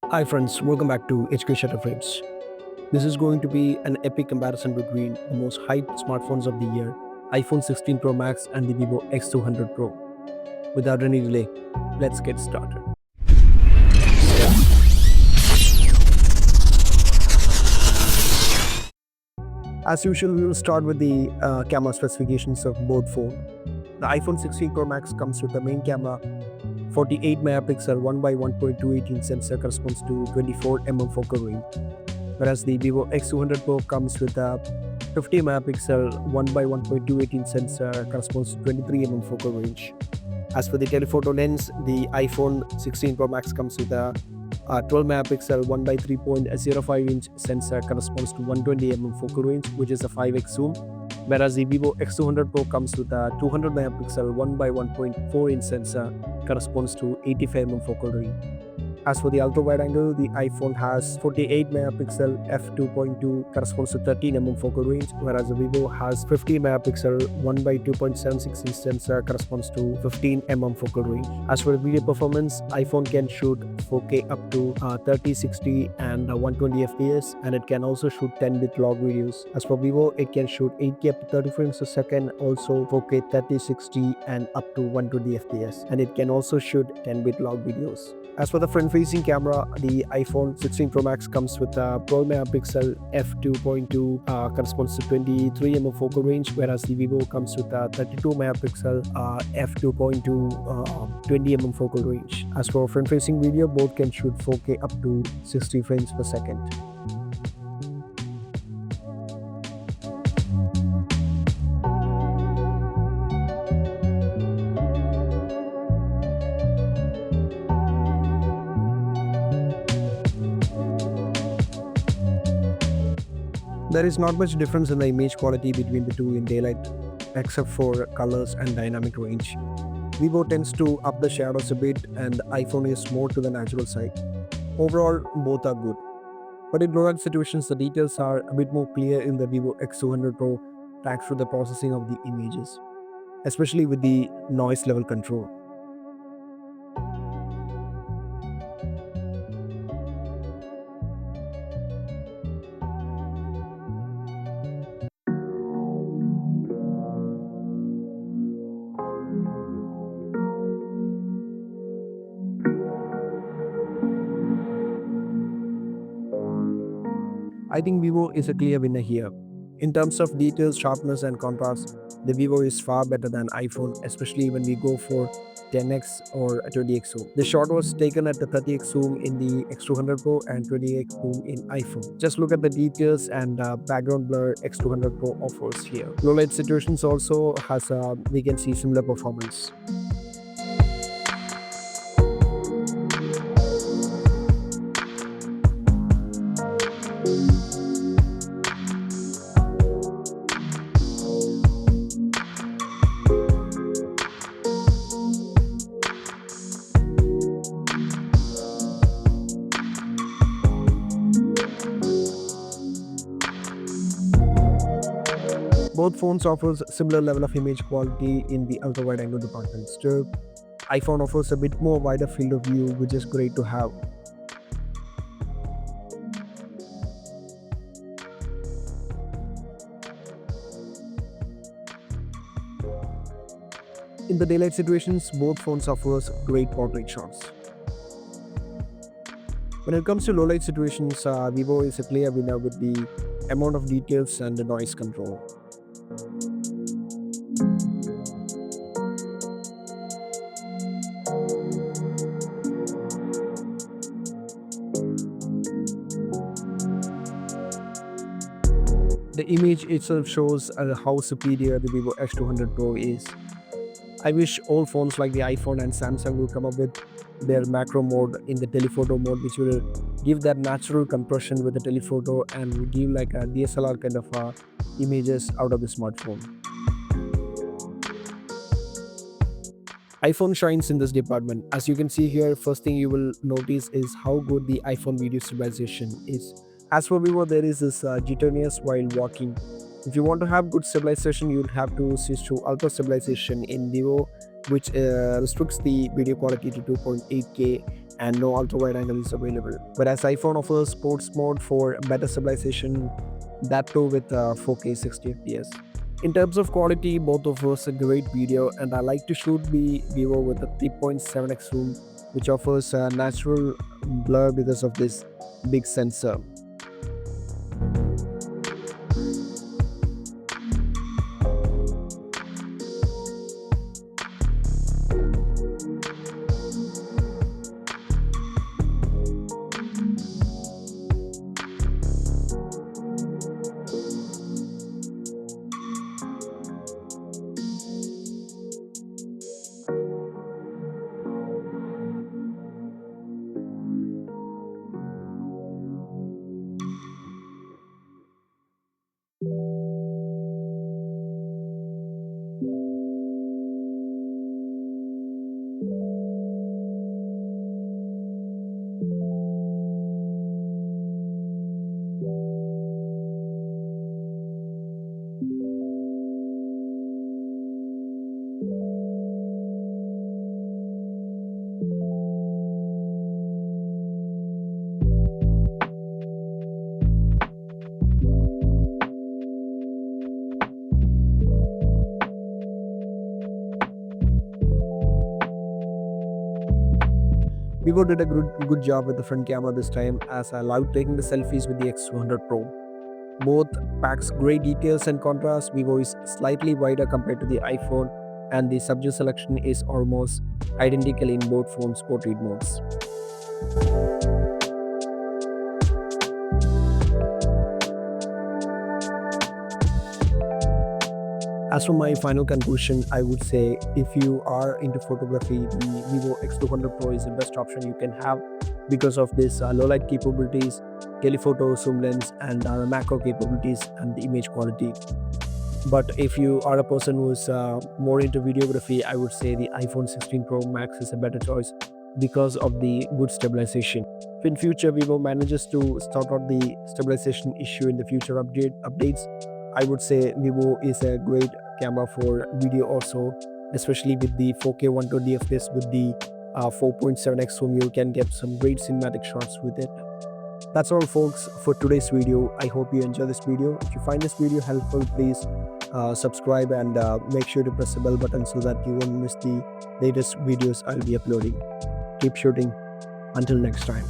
Hi friends, welcome back to HK Shutter Frames. This is going to be an epic comparison between the most hyped smartphones of the year, iPhone 16 Pro Max and the Vivo X200 Pro. Without any delay, let's get started. As usual, we will start with the camera specifications of both phones. The iPhone 16 Pro Max comes with the main camera 48 megapixel 1 by 1.218 sensor corresponds to 24 focal range, whereas the Vivo X200 Pro comes with a 50 megapixel 1 by 1.218 sensor corresponds to 23 focal range. As for the telephoto lens, the iPhone 16 Pro Max comes with a 12 megapixel 1 by 3.05 inch sensor corresponds to 120 focal range, which is a 5x zoom, whereas the Vivo X200 Pro comes with a 200 megapixel 1 by 1.4 inch sensor corresponds to 85 focal range. As for the ultra wide angle, the iPhone has 48 megapixel f2.2 corresponds to 13 focal range, whereas the Vivo has 50 megapixel 1 by 2.76 inch sensor corresponds to 15 focal range. As for the video performance, iPhone can shoot 4K up to 3060 and 120 fps, and it can also shoot 10-bit log videos. As for Vivo, it can shoot 8K up to 30 frames a second, also 4K 3060 and up to 120 fps, and it can also shoot 10-bit log videos. As for the front-facing camera, the iPhone 16 Pro Max comes with a 12 megapixel f2.2 corresponds to 23 focal range, whereas the Vivo comes with a 32 megapixel f2.2 20 focal range. As for front-facing video, both can shoot 4K up to 60 frames per second. There is not much difference in the image quality between the two in daylight, except for colors and dynamic range. Vivo tends to up the shadows a bit, and iPhone is more to the natural side. Overall, both are good. But in low light situations, the details are a bit more clear in the Vivo X200 Pro thanks to the processing of the images, especially with the noise level control. I think Vivo is a clear winner here. In terms of details, sharpness, and contrast, the Vivo is far better than iPhone, especially when we go for 10x or 20x zoom. The shot was taken at the 30x zoom in the X200 Pro and 20x zoom in iPhone. Just look at the details and background blur X200 Pro offers here. Low light situations also has we can see similar performance. Both phones offers similar level of image quality in the ultra wide angle department. Still, iPhone offers a bit more wider field of view, which is great to have. In the daylight situations, both phones offers great portrait shots. When it comes to low light situations, Vivo is a clear winner with the amount of details and the noise control. The image itself shows how superior the Vivo X200 Pro is. I wish all phones like the iPhone and Samsung will come up with their macro mode in the telephoto mode, which will give that natural compression with the telephoto and will give like a DSLR kind of images out of the smartphone. iPhone shines in this department. As you can see here, first thing you will notice is how good the iPhone video stabilization is. As for Vivo, there is this jitteriness while walking. If you want to have good stabilization, you'll have to switch to ultra stabilization in Vivo, which restricts the video quality to 2.8K, and no ultra wide angle is available. Whereas iPhone offers sports mode for better stabilization, that too with 4K 60 FPS. In terms of quality, both offers a great video, and I like to shoot the Vivo with a 3.7x zoom, which offers a natural blur because of this big sensor. Vivo did a good job with the front camera this time, as I loved taking the selfies with the X200 Pro. Both packs great details and contrast. Vivo is slightly wider compared to the iPhone, and the subject selection is almost identical in both phones' portrait modes. As for my final conclusion, I would say if you are into photography, the Vivo X200 Pro is the best option you can have because of this low light capabilities, telephoto, zoom lens, and macro capabilities and the image quality. But if you are a person who's more into videography, I would say the iPhone 16 Pro Max is a better choice because of the good stabilization. If in future Vivo manages to sort out the stabilization issue in the future updates, I would say Vivo is a great camera for video also, especially with the 4K 120 FPS with the 4.7x zoom. You can get some great cinematic shots with it. That's all folks for today's video. I hope you enjoy this video. If you find this video helpful, please subscribe and make sure to press the bell button so that you won't miss the latest videos I'll be uploading. Keep shooting. Until next time.